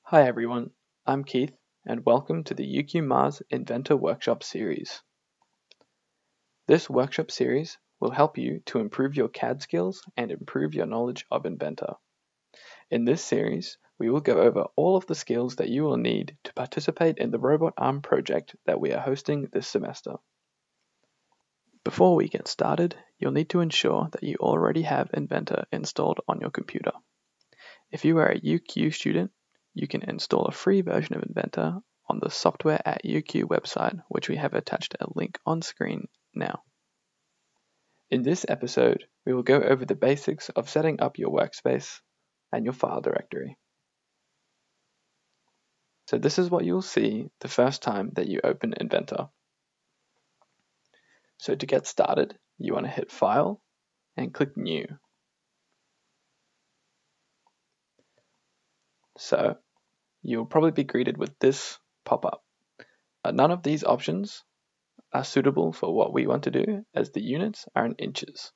Hi everyone, I'm Keith and welcome to the UQ Mars Inventor Workshop series. This workshop series will help you to improve your CAD skills and improve your knowledge of Inventor. In this series, we will go over all of the skills that you will need to participate in the robot arm project that we are hosting this semester. Before we get started, you'll need to ensure that you already have Inventor installed on your computer. If you are a UQ student, you can install a free version of Inventor on the Software at UQ website, which we have attached a link on screen now. In this episode, we will go over the basics of setting up your workspace and your file directory. So this is what you'll see the first time that you open Inventor. So to get started, you want to hit File and click New. So you'll probably be greeted with this pop-up. None of these options are suitable for what we want to do, as the units are in inches.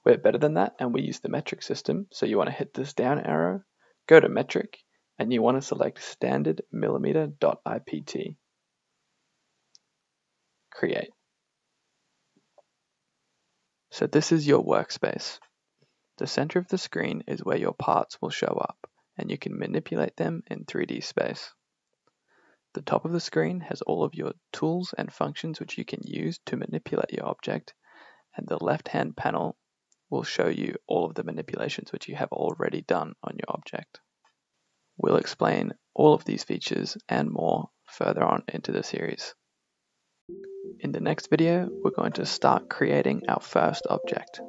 We're better than that, and we use the metric system, so you want to hit this down arrow, go to metric, and you want to select standard millimeter.ipt. Create. So this is your workspace. The center of the screen is where your parts will show up, and you can manipulate them in 3D space. The top of the screen has all of your tools and functions which you can use to manipulate your object, and the left-hand panel will show you all of the manipulations which you have already done on your object. We'll explain all of these features and more further on into the series. In the next video, we're going to start creating our first object.